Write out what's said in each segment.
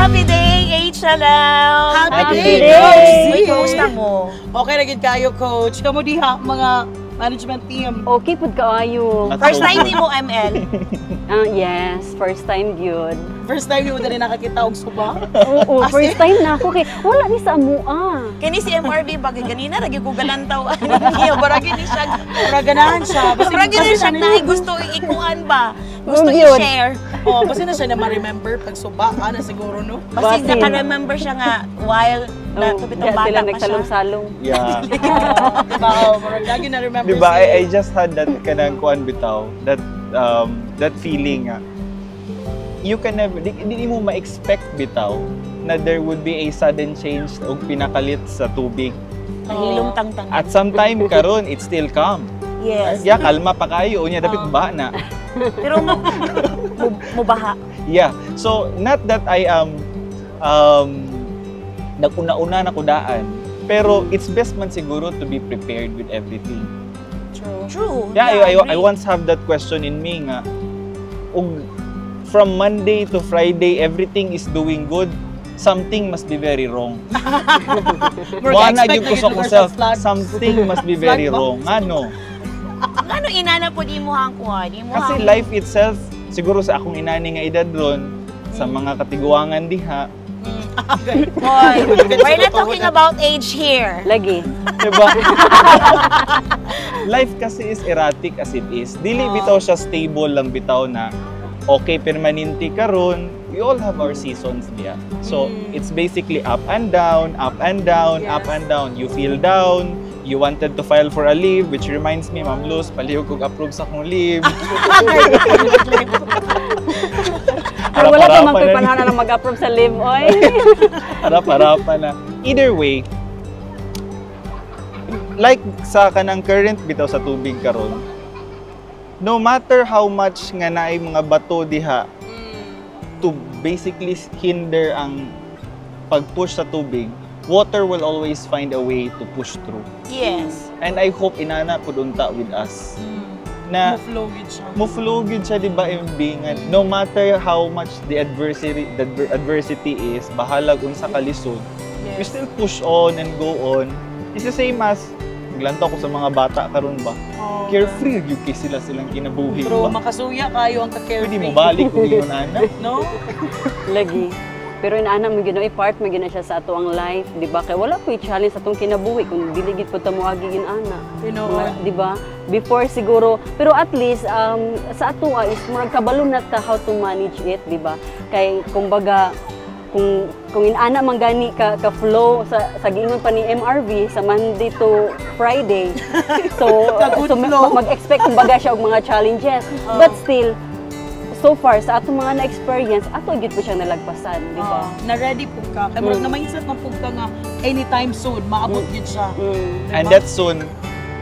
Happy day, HLL! Happy day, Uy, kamusta mo? Okay na gid kayo, coach. Kamo diha mga management team. Okay, pud kaayo. First time ni mo, ML. Yes, first time gyud. First time mo dali nakakita og suba. Oo, first time na ako kay wala ni sa amua. Kini si MRB, bagay ganina, lagi ko galantaw. Iyo, baragi ni siya. Ganahan siya. Baragi ni siya na gusto ikuan ba? Gusto Yun. i-share. Oh, basta na siya na ma-remember pag suba na siguro no. Kasi Basin. naka-remember siya nga while na tupitong bata sila pa siya. nagsalong-salong. Yeah. Diba? Lagi na remember Diba, I just had that kanang kuan bitaw, that feeling nga. You can never, di mo ma-expect bitaw na there would be a sudden change o pinakalit sa tubig. Nahilong tangtang. At sometime karon it's still calm. Yes. Yeah, kalma pa kayo, unya dapat ba na. Pero mubaha. Yeah. So, not that I am naguna-una na kudaan, pero it's best man siguro to be prepared with everything. True. Yeah, I agree. once have that question in me nga. From Monday to Friday, everything is doing good. Something must be very wrong. Wala gyud ko sa self. Something must be very wrong. Ano? Ano inana po di mo hang kuha? Di mo Kasi hang- life itself, siguro sa akong inani nga edad ron, sa mga katiguangan diha, Boy, we're not talking about age here. Lagi. diba? Life kasi is erratic as it is. Dili bitaw siya stable lang bitaw na okay, permanente karon. We all have our seasons diya. So, it's basically up and down, up and down, up and down. You feel down, you wanted to file for a leave, which reminds me, Ma'am Luz, palihog kong approve sa akong leave. Pero wala pa man Harap-harapan ko'y na. panahon na mag-approve sa live, oy. Harap-harapan na. Either way, like sa kanang current bitaw sa tubig karon, no matter how much nga naay mga bato diha to basically hinder ang pag-push sa tubig, water will always find a way to push through. Yes. And I hope inana pud unta with us na Mo-flow gid siya. mo-flow gid siya, di ba, MB, nga no matter how much the adversity is, bahalag unsa ka lisod, we still push on and go on. It's the same as naglantaw ko sa mga bata karon ba. Carefree gyud kay silang kinabuhi Pero ba. makasuya kayo ang ka-carefree. Pwede mo balik kung yun ana. No? Lagi. Pero inaana mo ginoy part mo gina siya sa ato ang life, di ba? Kay wala po i-challenge sa atong kinabuhi kung dili gid pud ta mo agi ana. You know, Di ba? Before siguro, pero at least sa ato is murag kabalo na ta how to manage it, di ba? Kay kumbaga kung inaana man gani ka flow sa giingon pa ni MRV sa Monday to Friday. So mag-expect kumbaga siya og mga challenges. But still so far sa atong mga na-experience, ato gid po siya nalagpasan, di ba? na-ready po ka. Kaya murag na-mindset mo po ka nga anytime soon, maabot gid siya. And that soon,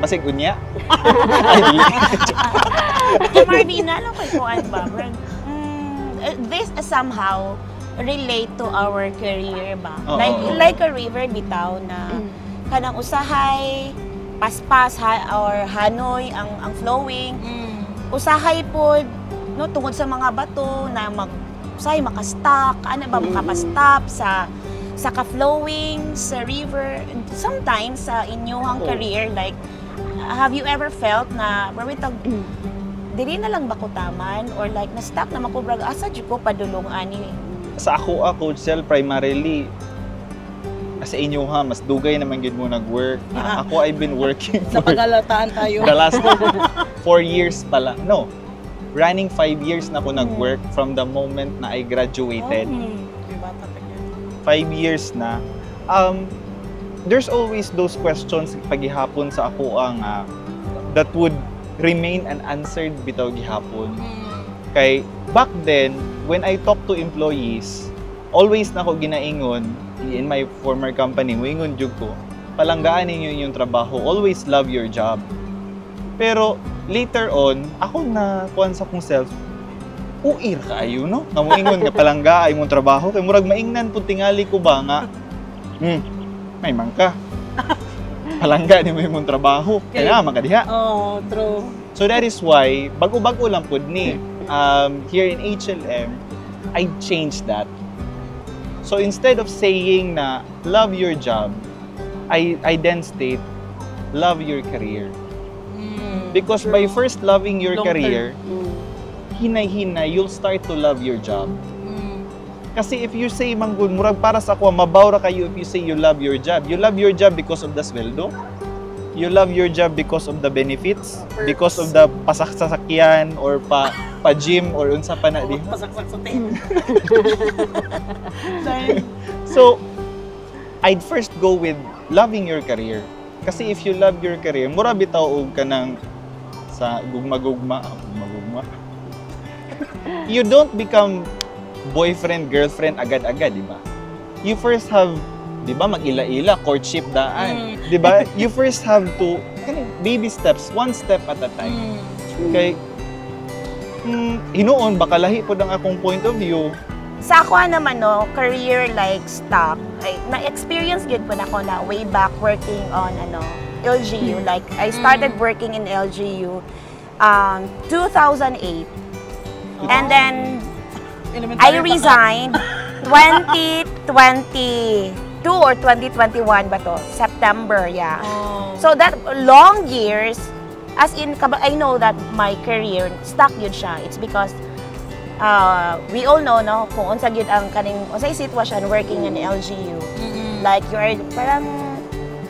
basig unya. Marvin, ano kay kuan ba? This somehow relate to our career ba? Oo. Like a river bitaw na kanang usahay, paspas or hanoy ang flowing. Usahay pod no tungod sa mga bato na usahay maka-stuck, ano ba makapa-stop sa ka-flowing sa river. Sometimes sa inyong career, like have you ever felt na dili na lang ba ko taman or like na-stuck na makubrag asa jud ko padulong ani? Sa ako, Coach Sel, primarily, sa inyo ha, mas dugay naman yun mo nag-work. Ako, I've been working Sa for pagalataan tayo. the last 4 years pala. No, running 5 years na ako nag-work from the moment na I graduated. 5 years na. There's always those questions paghihapon sa ako ang that would remain unanswered bitaw gihapon. Kay back then, when I talk to employees, always na ako ginaingon in my former company, wingon jud ko, palanggaan ninyo yung trabaho, always love your job. Pero later on, ako na kuan sa kong self, uir kaayo no? Nga moingon nga palangga ay mong trabaho kay murag maingnan pud tingali ko ba nga. May mangka. Palangga ni mo imong trabaho. Kaya man ka diha. Oh, true. So that is why bago-bago lang pud ni here in HLM, I changed that. So instead of saying na love your job, I then state love your career. Because by first loving your Long term. career, hinay-hinay, you'll start to love your job. Kasi if you say, manggul, murag para sa ako, mabawra kayo if you say you love your job. You love your job because of the sweldo. You love your job because of the benefits, because of the pasasakyan or pa-gym or unsa pa na di. Pasaksak sa tape. So, I'd first go with loving your career. Kasi if you love your career, mura bitaw og ka ng sa gugma-gugma. You don't become boyfriend, girlfriend agad-agad, di ba? You first have, di ba, mag-ila-ila, courtship daan. Di ba? You first have to, baby steps, one step at a time. Okay? Hinuon, baka lahi po ng akong point of view. Sa ako naman, no, career like stock, na-experience good po na ako na way back working on LGU. Like, I started working in LGU 2008. And then, I resigned 2022 or 2021 ba to? September, yeah. So that long years, as in, I know that my career stuck yun siya. It's because we all know, no, kung unsa gyud ang kaning unsay sitwasyon working in LGU. Like you are parang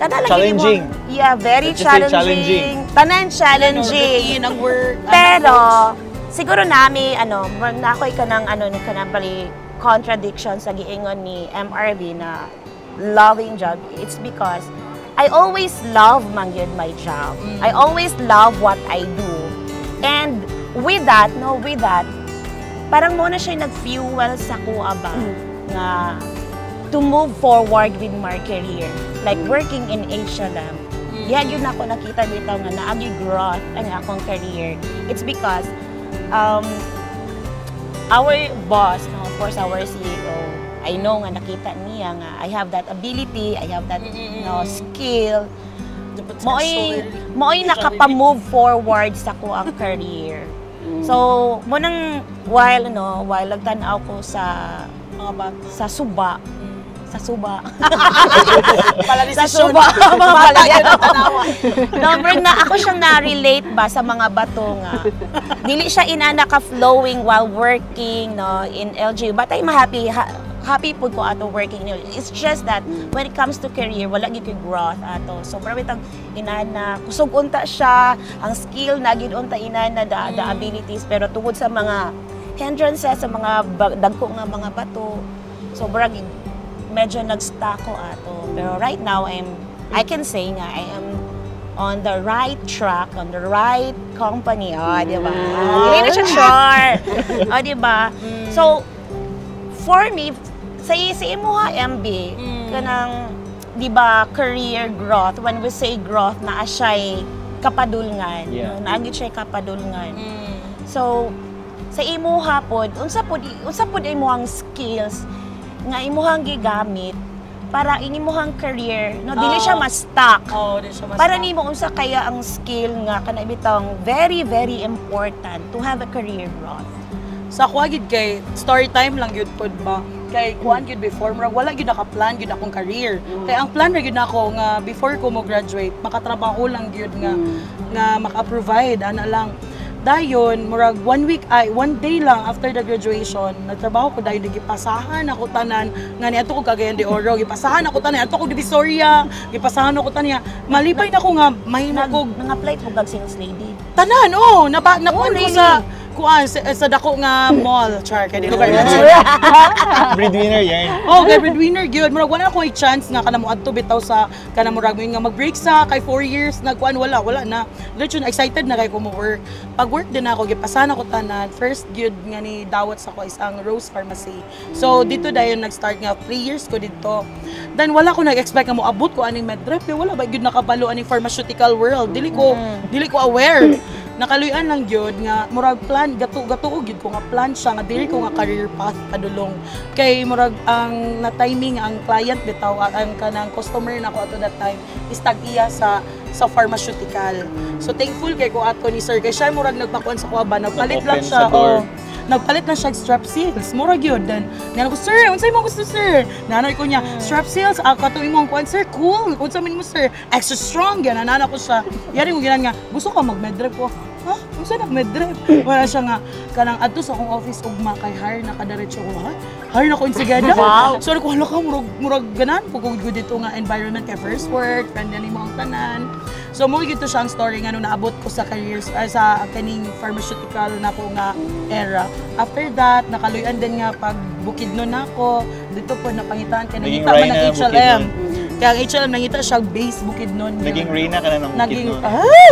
kada lagi challenging. Yeah, very Let's just say challenging. Tanan challenging. Ang work. Pero siguro nami nakoy ka ng bali contradiction sa giingon ni MRB na loving job. It's because I always love man gyud my job. I always love what I do. And with that, parang mo na siya nag-fuel sa kuha ba na to move forward with my career. Like working in HLM. Yan yun ako nakita dito nga naagi growth ang akong career. It's because our boss, no, of course our CEO, I know nga nakita niya nga I have that ability, I have that skill. Mo'y nakapa-move forward sa ko ang career. So, while nagtanaw ko sa Mga bata. sa suba. Sa suba. Sa suba. Number na ako siyang na-relate ba sa mga bato nga. Dili siya inana-ka-flowing while working in LGU. But I'm happy po ko ato working in LGU. It's just that when it comes to career, wala gyud growth ato. So marami tang inana, kusog unta siya, ang skill na gyud unta inana the abilities, pero tungod sa mga hindrances, sa mga dagko nga mga bato. So medyo nag-stuck ko ato. Pero right now, I can say nga, I am on the right track, on the right company. Di ba? Hindi na siya sure. Di ba? So, for me, sa imo ha, MB, kanang, di ba, career growth, when we say growth, naa siya'y kapadulngan. Yeah. Naagit siya'y kapadulngan. So, sa imo hapon, unsa pud imuhang skills nga imuhang gigamit para inimuhang career, no, dili siya ma-stuck. Dili siya ma-stuck. Para nimo unsa kaya ang skill nga kana bitang very very important to have a career growth. Sa ako gid kay story time lang gyud pod ba. Kay kuan gyud before murag wala gyud naka-plan gyud akong career. Kay ang plan ra gyud nako nga before ko mo graduate, makatrabaho lang gyud nga maka-provide ana lang. Dayon, murag one day lang after the graduation, nagtrabaho ko dayon, gipasahan ako tanan, nga niadto ko Cagayan de Oro, gipasahan ako tanan, adto ko Divisoria, gipasahan ako tanan, malipay na ko nga, may Nag-apply po kag sales lady. tanan, napuan ko sa sa dako nga mall, char, kay di lugar na. Breadwinner yan. Kay breadwinner gyud, murag wala ko chance nga kanamo adto bitaw sa kanang murag nga mag-break sa kay 4 years nagkuan wala na. Literally excited na kay ko mo work. Pag work din ako gipasana ko tanan. First gyud nga ni dawat sa ko isang Rose Pharmacy. So dito dayon nag-start nga 3 years ko dito. Then wala ko nag-expect nga mo abot ko aning medrep, wala ba gyud nakabalo aning pharmaceutical world. Dili ko aware. Nakaluyan lang gyud nga murag plan gato-gato gyud ko nga plan siya nga dili ko nga career path padulong kay murag ang na timing ang client bitaw at ang kanang customer nako ato that time is tag-iya sa pharmaceutical. So thankful kay ko ato ni sir kay siya murag nagpakuan sa kuha ba nagpalit lang siya nagpalit na siya strap seals. Mura gyud. Then nana ko, sir, unsay mo gusto, sir? Nanay ko niya, strap seals, kato imong kuan, sir, cool. Unsa man mo, sir? Extra strong yan. Nana ko siya. Yari mo ginan nga, gusto ka mag-medrep ko. Ha? Unsa nag-medrep? Wala siya nga, kanang adto sa akong office ugma kay hire na kadiretso ko, ha? Hire na ko insigada. Wow. So ko hala ka murag ganan ko good dito nga environment kay first work, friend ni mo ang tanan. So mo gito siya ang story nga nung naabot ko sa careers sa kaning pharmaceutical na ko nga era. After that, nakaluyan din nga pag Bukidnon nako. Dito po napangitaan kay Naging nangita man Reyna, ng HLM. Bukidnon. Kaya ang HLM nangita siya base Bukidnon. Naging Reyna ka na ng Naging, Bukidnon. ay!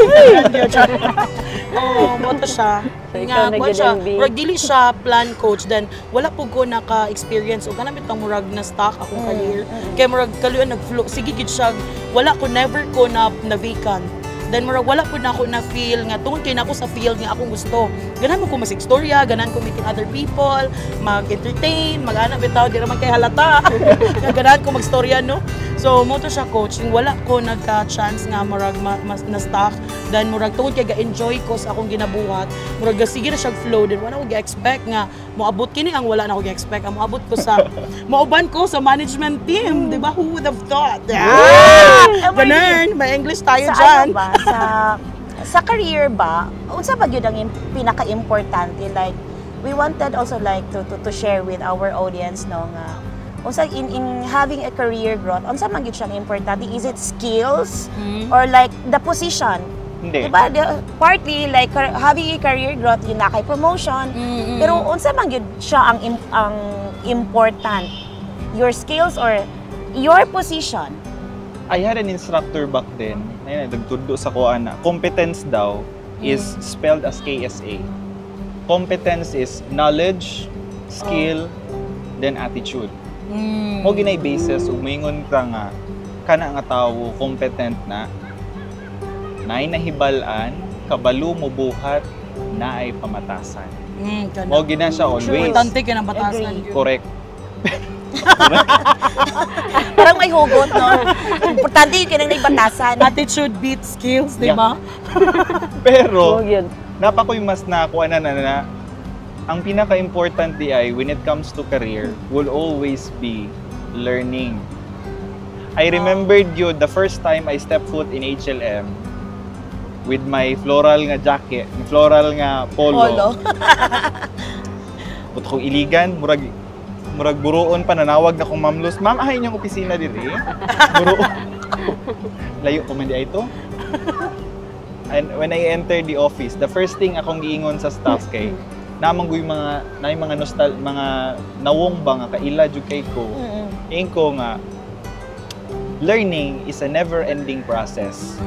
Oo, moto siya. So, ikaw Nga, kuwan siya, nag-NB. murag dili siya plan coach, then wala po ko naka-experience o kanamit ang murag na stock akong career. Kaya murag kaluan nag-flow, sige gid siya, wala ko, never ko na vacant. Then murag wala po na ako na feel nga tungod kay nako sa field nga akong gusto. Ganan mo ko mas istorya, ganan ko meeting other people, mag-entertain, mag-ana bitaw di ra man kay halata. Ganan ko magstorya no. So mo to siya coach, wala ko nagka-chance nga murag mas na stock. Then murag tungod kay ga-enjoy ko sa akong ginabuhat, murag sige na siya flow din wala ko gi-expect nga moabot kini ang wala na ko gi-expect. Ang moabot ko sa mauban ko sa management team, di ba? Who would have thought? Yeah! Ganon, may English tayo Sa dyan. ano ba? Sa career ba, unsa ba gyud ang pinaka-importante? Like, we wanted also like to share with our audience no nga unsa in having a career growth, unsa man gyud siyang importante? Is it skills or like the position? Hindi. Diba? Partly like having a career growth yun na kay promotion. Pero unsa man gyud siya ang important? Your skills or your position? I had an instructor back then, ayun, nagtudlo sa ko na competence daw is spelled as KSA. Competence is knowledge, skill, then attitude. Mo ginay basis ug moingon ka nga kana nga tawo competent na naay nahibal-an, kabalo mo buhat, naay pamatasan. Mo gina siya always. Importante ka ng batasan. Agree. Correct. Parang may hugot, no? Importante yun kinang naibatasan. Attitude beats skills, di ba? Pero Oh, yun. napakoy mas nakuha na ang pinaka-important di ay when it comes to career will always be learning. I remembered you the first time I stepped foot in HLM with my floral nga jacket, floral nga polo. Puto ko iligan, murag buroon pa nanawag na kong mamlos. Ma'am, ahay niyong opisina diri. Buroon. Layo ko man di ay to. And when I entered the office, the first thing akong giingon sa staff kay namanggoy mga nawong ba nga kaila jud kay ko. Ko nga learning is a never-ending process.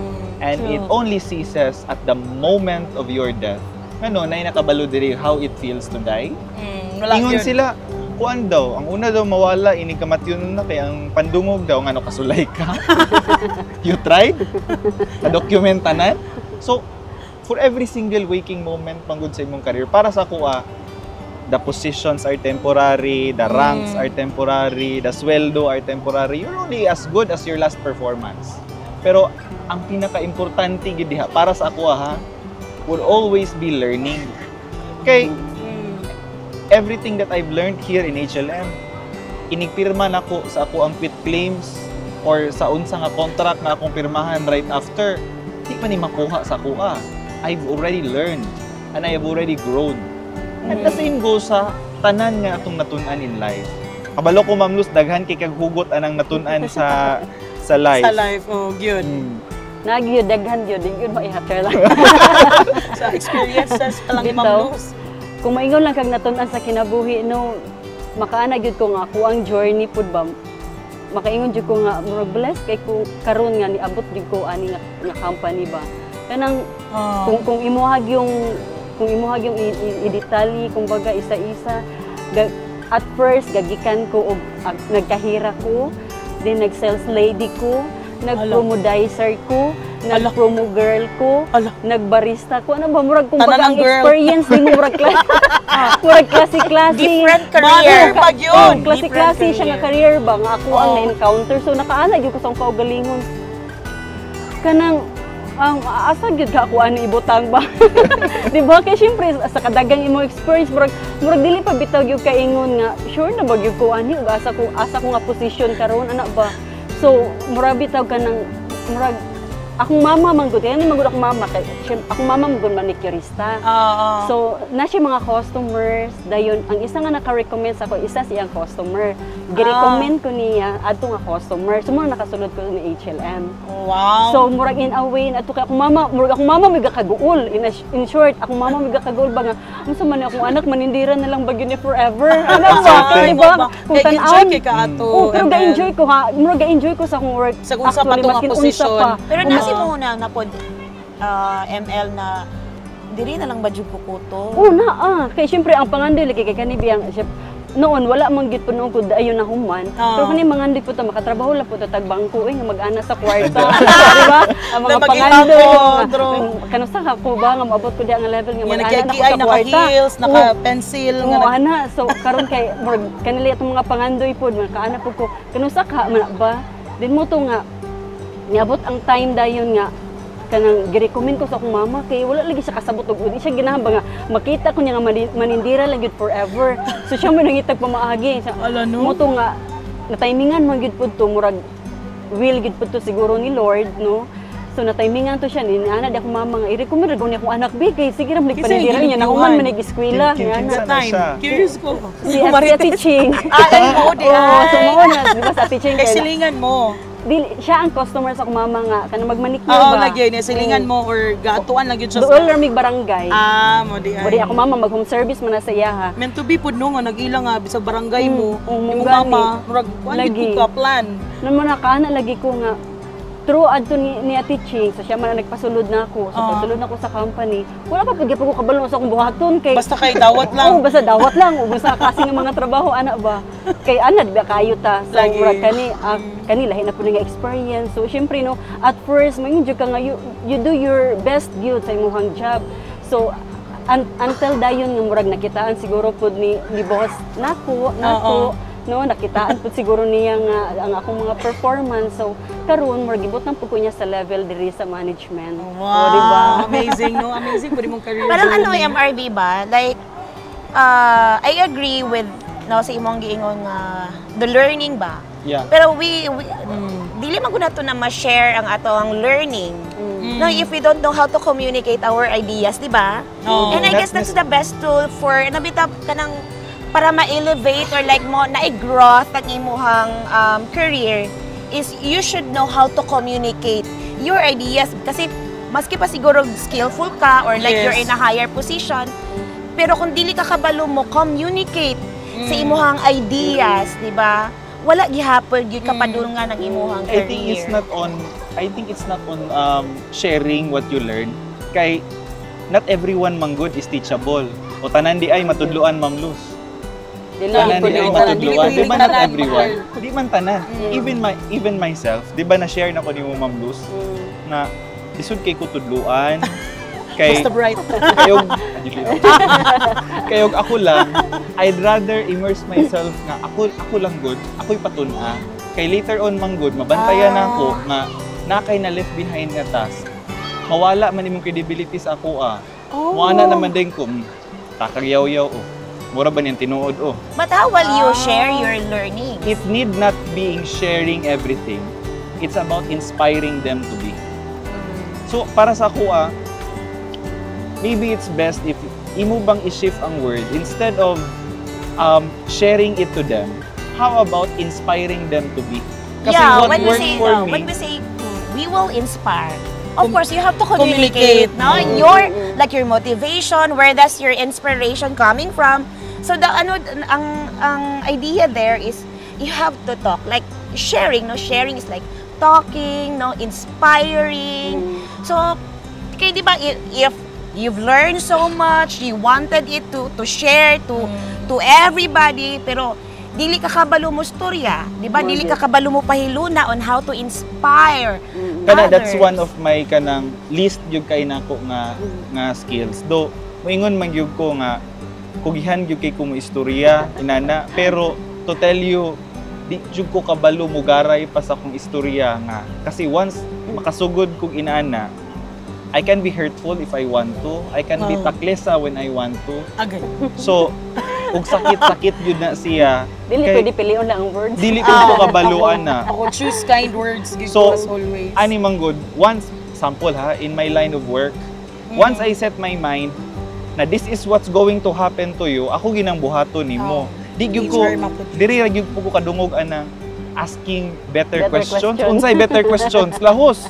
And it only ceases at the moment of your death. Ano, nay nakabalo diri how it feels to die. Ingon sila, kuan daw, ang una daw mawala, ini kamatyon na kay ang pandungog daw, nga no kasulay ka. You tried? Na-documentanan? So, for every single waking moment panggod sa imong career, para sa kuha, the positions are temporary, the ranks are temporary, the sweldo are temporary. You're only as good as your last performance. Pero, ang pinaka-importante gid diha para sa ako ha, will always be learning. Kay everything that I've learned here in HLM, inigpirma nako sa ako ang quit claims or sa unsa nga contract na akong pirmahan right after, di pa ni makuha sa kuha. I've already learned and I have already grown. And the same goes sa tanan nga atong natun-an in life. Kabalo ko Ma'am Luz, daghan kay kag hugot anang natun-an sa life. Sa life, oh, good. Nagyud, daghan yun. Yun maihater lang. Sa experiences pa lang, Dito. Ma'am Luz. Kung maingon lang kag natun-an sa kinabuhi, no, makaana gyud ko nga ako ang journey pud ba. Makaingon jud ko nga murag blessed kay ko karon nga niabot jud ko ani nga company ba. Kanang kung imuhag yung i-detalye kumbaga isa-isa at first gagikan ko og nagkahira ko, then nag-sales lady ko, nag-promodizer ko, nag-promo girl ko, nagbarista ko. Ano ba murag kumbaga Tanan ang ang girl. experience ni murag klase-klase. Different career. Pag yun. Klase-klase Different siya nga career. career ba nga ako ang na-encounter. So nakaana gyud ko sa kaugalingon. Kanang asa gyud ka ako ano ibutang ba? Di ba? Kaya syempre sa kadagang imong experience murag dili pa bitaw gyud ka ingon nga sure na ba gyud ko ani ug asa ko nga posisyon karon ana ba. So murag bitaw ka nang murag akong mama man gud, yani man gud akong mama kay akong mama man gud manicurista. So na siya mga customers dayon ang isa nga naka-recommend sa ako isa siyang customer. Gi-recommend ko niya adto nga customer. So murag nakasulod ko ni HLM. Wow. So murag in a way adto kay akong mama, murag akong mama may gakaguol in short, akong mama may gakaguol ba nga unsa man akong anak manindira na lang bagyo ni forever. Ano ba? Di ba? Kung tan-aw kay ka ato. pero ga-enjoy ko ha. Murag ga-enjoy ko sa akong work. Sa kung sa patong nga posisyon. Pero nasi mo na napod ML na diri na lang ba jud kukuto? Oo na kay syempre ang pangandoy lagi kay kani biyang noon wala man gid puno ko ayon na human. Pero kani mangandoy po ta makatrabaho la po ta tag bangko nga mag-ana sa kwarta. Di ba? Ang mga pangandoy kanusa ka ko ba nga maabot ko di ang level nga mag-ana na ko sa kwarta. Naka-heels, naka-pencil nga ana so karon kay kanila itong mga pangandoy po makaana po ko kanusa ka man ba din mo to nga niabot ang time dayon nga kanang gi-recommend ko sa akong mama kay wala lagi siya kasabot og di siya ginahamba nga makita ko niya nga manindira lang gyud forever. So siya man nangitag pamaagi sa mo to nga na-timingan man gyud pud to murag will gyud pud to siguro ni Lord no. So na-timingan to siya ni ana di akong mama nga i-recommend ko ni akong anak big kay sige ra panindira niya na human man nag-eskwela nga. Curious ko. Si Ate Ching. Mo di ay. So mo na di ba sa Ate Ching kay silingan mo. Siya ang customer sa akong mama nga kanang magmanicure ba? ba? Lagi niya silingan mo or gaatuan lang gyud siya. Dool ra mig barangay. Mo di ay. Bodi ako mama mag home service man na sa iya ha. Meant to be pud no nga nag-ilang nga bisag barangay mo. Imong gani. mama murag Lagi. ka plan. Naman nakana lagi ko nga true adto ni Ate Ching, so siya man ang nagpasulod na ako. So pasulod na ako sa company. Wala pa pud ko kabalo sa akong buhaton kay Basta kay dawat lang. basta dawat lang o basta kasi ng mga trabaho ana ba. Kay ana di ba kayo ta. So Lagi. murag kani lahi na pud nga experience. So syempre no, at first may ka nga you do your best gyud sa imong job. So until dayon nga murag nakitaan siguro pud ni boss nako no nakitaan pud siguro niya nga ang akong mga performance. So karon murag gibot nang pud ko niya sa level diri sa management. Wow, diba? amazing no, amazing pud imong career. Parang ano MRB ba? Like I agree with no sa imong giingon nga the learning ba. Yeah. Pero we dili man gud nato na ma-share ang ato ang learning. No, if we don't know how to communicate our ideas, di ba? And I guess that's the best tool for nabitap kanang para ma-elevate or like mo na-growth ang imuhang career is you should know how to communicate your ideas kasi maski pa siguro skillful ka or like you're in a higher position pero kung dili ka kabalo mo communicate sa imuhang ideas, di ba? Wala gihapon gyud kapadulngan ng imuhang career. I think it's not on sharing what you learn kay not everyone man good is teachable. O tanan di ay matudluan Ma'am Luz. Tanan di ay matudluan. Di ba not everyone? Di man tanan. Even myself, di ba na-share na ko ni mo Ma'am Luz na isud kay ko tudluan kay Basta bright. Kayog ako lang, I'd rather immerse myself nga ako lang good, ako'y patuna. Kay later on man good, mabantayan ako nga nakay na left behind nga task. Mawala man imong credibility sa ako Muana naman din ko, takagyaw-yaw Mura ba niyang tinuod But how will you share your learning? It need not being sharing everything. It's about inspiring them to be. So para sa ako maybe it's best if imo bang i-shift ang word instead of sharing it to them. How about inspiring them to be? Kasi what when worked for me, when we say we will inspire, of course you have to communicate, no? Your like your motivation, where does your inspiration coming from? So the ang idea there is you have to talk like sharing, no? Sharing is like talking, no? Inspiring. So kay di ba if you've learned so much, you wanted it to share to everybody, pero dili ka kabalo mo storya, di ba? Dili ka kabalo mo pahiluna on how to inspire others. That's one of my kanang least yung kay nako nga skills. Do moingon man gyud ko nga kugihan gyud kay ko mo istorya inana, pero to tell you di jud ko kabalo mo garay pa sa akong istorya nga kasi once makasugod kog inaana I can be hurtful if I want to. I can be taklesa when I want to. Agay. So, kung sakit-sakit yun na siya, Dili kay- pwede piliun lang ang words. dili ko ito kabaluan na. Ako choose kind words give So, us always. Ani man good, once, sample ha, in my line of work, once I set my mind na this is what's going to happen to you, ako ginang buhaton nimo. Di gyud It's ko, very maputi. diri ra gyud ko kadungog ana asking better Better questions. question. Unsay better questions? Lahos.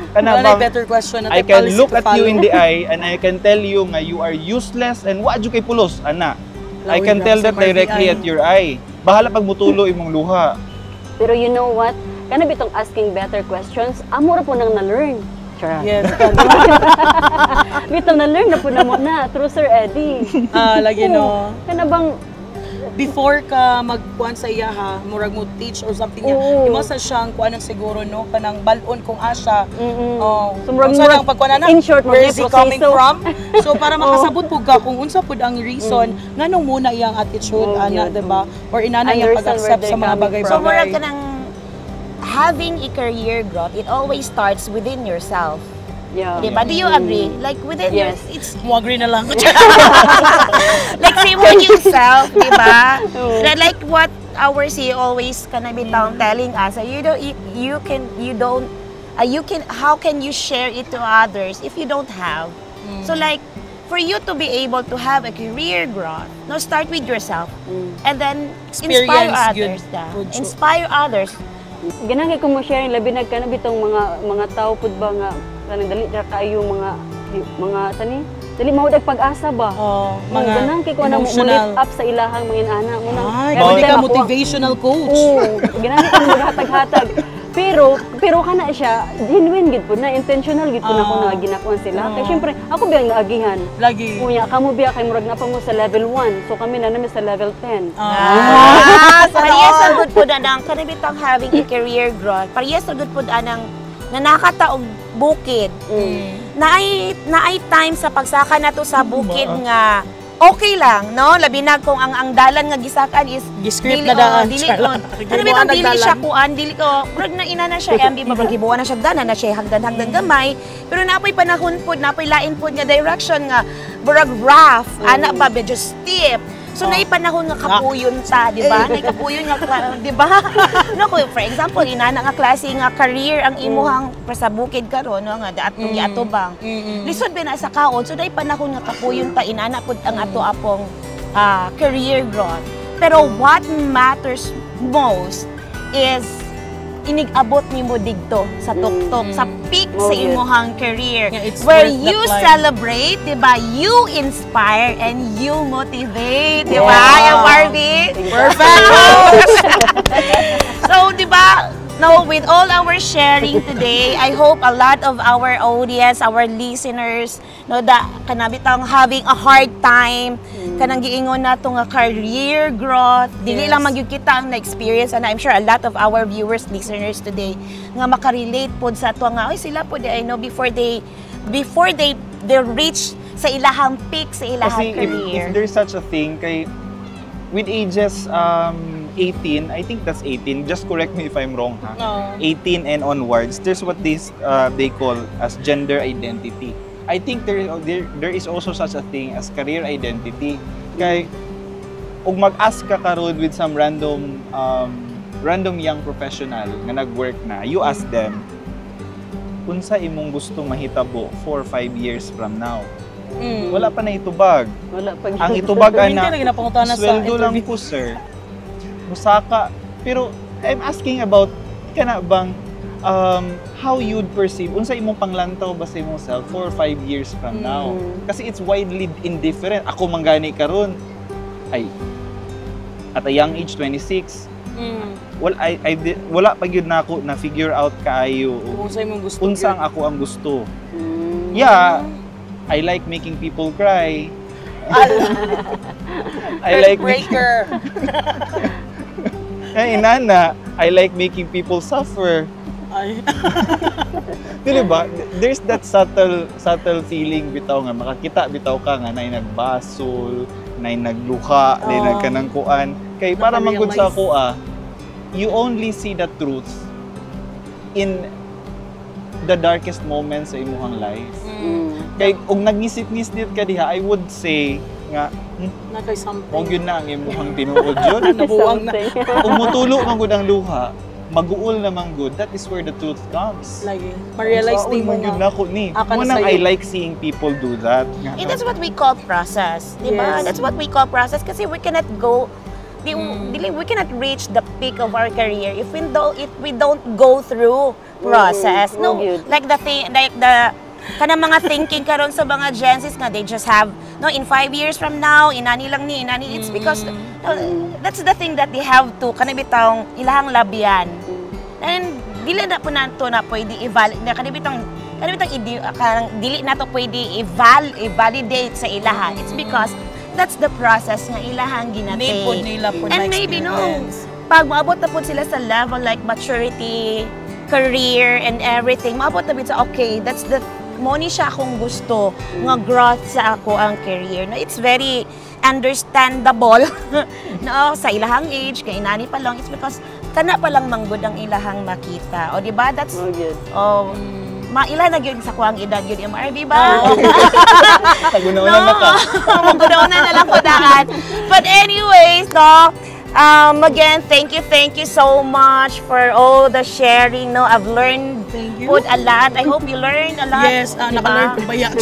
Kana Wala na bang better question na I tayo can policy look to at you follow. in the eye and I can tell you nga you are useless and wa jud kay pulos ana. I can Lawin tell lang that sa Marvin directly eye. at your eye. Bahala pag mutulo imong luha. Pero you know what? Kana bitong asking better questions, amo ra po nang na-learn. Charot. Yes. Bitong na-learn na po na mo na through Sir Eddie. Lagi no. Kana bang Before ka magkuan sa iya ha, murag mo teach or something niya. Oo. Imo sa siyang kuanan siguro no kanang balon kung asa. Oh. So, murag- Unsa lang pagkuanan na? in short, where is he mag-proseso. coming from? So para makasabot pud ka kung unsa pud ang reason nganong muna iyang attitude Oh, ana, yun. diba? Or inana iyang Understand pag-accept where sa mga they're coming So, mura bagay-bagay. ka ng having a career growth, it always starts within yourself. yeah. Diba? Do you agree? Like, within Yes. it's Mo agree na lang. like say mo yourself, di ba? Oo. Like what our CEO always kana bitaw telling us, how can you share it to others if you don't have? So like for you to be able to have a career growth, no, start with yourself and then inspire Experience, others. good. Da. Good job. Inspire others. Ganang ko mo sharing labi na kana bitong mga tao pud ba nga kanang dali ra kaayo mga tani dali maudag pag-asa ba. Oh, Mga ganang kay ko na mo lift emotional. up sa ilahang mga inana mo na. Ay, Every pwede time ka ako- motivational coach. Oo, ganang ko maghatag-hatag. Pero kana siya genuine gid pud na intentional gid pud na ko na ginakuan sila. Kay syempre ako biyang naagihan. Lagi. Unya kamo biya kay murag na pa mo sa level 1. So kami na namin sa level 10. Parehas ang good po anang kanibitang having a career growth. Parehas ang good po anang nanakataog bukid. Naay time sa pagsaka nato sa bukid nga okay lang, no? Labi na kung ang dalan nga gisakan is Gi-script na daan. Dili ko. Charot. Ano bitong dili Gibuan siya ang kuan, dili ko. Murag na ina na siya, ambi ba gibuan na siya dana na siya hagdan gamay. Pero napoy panahon pod, napoy lain pod nga direction nga murag rough, ana ba medyo steep. So naay panahon nga kapuyon ta, di ba? Naay kapuyon nga, di ba? No, for example, inana nga klase nga career ang imuhang sa bukid karon, no, nga atong giatubang. Lisod ba na sa kaon, so naay panahon nga kapuyon ta inana pud ang ato apong career growth. Pero what matters most is inig-abot nimo digto sa tuktok, sa peak sa Okay. imuhang career, Yeah, it's where worth the you climb. celebrate, di ba? You inspire and you motivate, di ba? Wow. Yung Barbie? Perfect. So, di ba? No, with all our sharing today, I hope a lot of our audience, our listeners, no, da kanabitang having a hard time, kanang giingon nato nga career growth, dili Yes. lang magyud kita ang na-experience, and I'm sure a lot of our viewers, listeners today, nga makarelate pod sa ato nga, oy sila pod I know before they reach sa ilahang peak sa ilahang Kasi career. if there's such a thing, kay with ages 18, I think that's 18, just correct me if I'm wrong ha. No. 18 and onwards, there's what they call as gender identity. I think there is also such a thing as career identity. Kay ug mag-ask ka karon with some random young professional nga nag-work na, you ask them, unsa imong gusto mahitabo 4 or 5 years from now? Wala pa na itubag. Wala pa Ang itubag Hindi ana, na ginapangutan sa sweldo lang interview. po sir. Musaka. Pero I'm asking about kana bang how you'd perceive unsa imong panglantaw ba sa imong self 4 or 5 years from now. Kasi it's widely indifferent. Ako manggani karon ay at a young age 26 wala pa gyud nako na figure out kaayo Unsa imong gusto? unsa ang ako ang gusto. Yeah, I like making people cry. I like breaker. Ay, inana, I like making people suffer. Ay. Dili ba? There's that subtle feeling bitaw nga makakita bitaw ka nga nay nagbasol, nay nagluha, nay nagkanang kuan. Kay para manggod sa ako you only see the truth in the darkest moments sa imuhang life. Mm. Kay kung nagngisip-ngisip ka diha, I would say nga Na kay something. mo yun na ang imuhang tinuod yun. Nabuwang na. Something. Kung mutulo man gud ang luha, maguol naman good. That is where the truth comes. Lagi. Ma-realize So, din mo man yun nga. na ko ni. Aka na Mo nang sa'yo. I like seeing people do that. And that's what we call process, di ba? Yes. That's what we call process kasi we cannot go we cannot reach the peak of our career if we don't go through process. No, Good. like the kanang mga thinking karon sa mga Gen Zs nga they just have in 5 years from now inani it's because that's the thing that they have to kanibitang ilahang labian. And dili na po nato na pwede kanibitang dili na to pwede i-validate sa ilaha. It's because that's the process nga ilahang ginatay. Need po nila po na And maybe experience. pag maabot na po sila sa level like maturity, career, and everything, maabot na po sa okay, that's the mo ni siya akong gusto nga growth sa ako ang career. No, it's very understandable no, sa ilahang age, kay inani pa lang, it's because kana pa lang manggod ang ilahang makita. O di ba? That's Good. maila na gyud sa kuang edad gyud MRB ba? Taguna-una na ka. Maguna-una na lang ko daan. But anyways, no, again, thank you so much for all the sharing. No, I've learned Thank you. a lot. I hope you learned a lot. Yes, di ba? naka-learn po ba yan?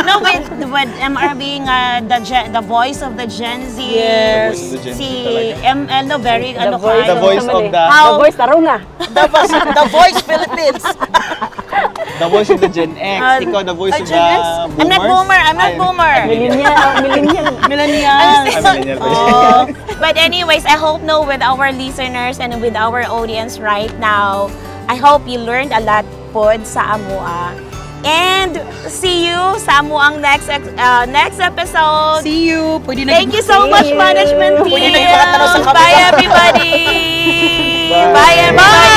No, with MRB nga the voice of the Gen Z. Yes. The voice of the Gen Z Si talaga. ML, no, very The voice The voice of the The voice tarunga. The Voice Philippines. the voice of the Gen X. Ikaw the voice of the Gen X? boomers. I'm not boomer. Millennial. Millennial. Millennial. Oh, but anyways, I hope with our listeners and with our audience right now, I hope you learned a lot pod sa Amua. And see you sa Amuang next episode. See you. Pwede na Thank you so much, you. management team. Pwede na yung mga tanong sa kabila. Bye, everybody. Bye. Bye, everybody.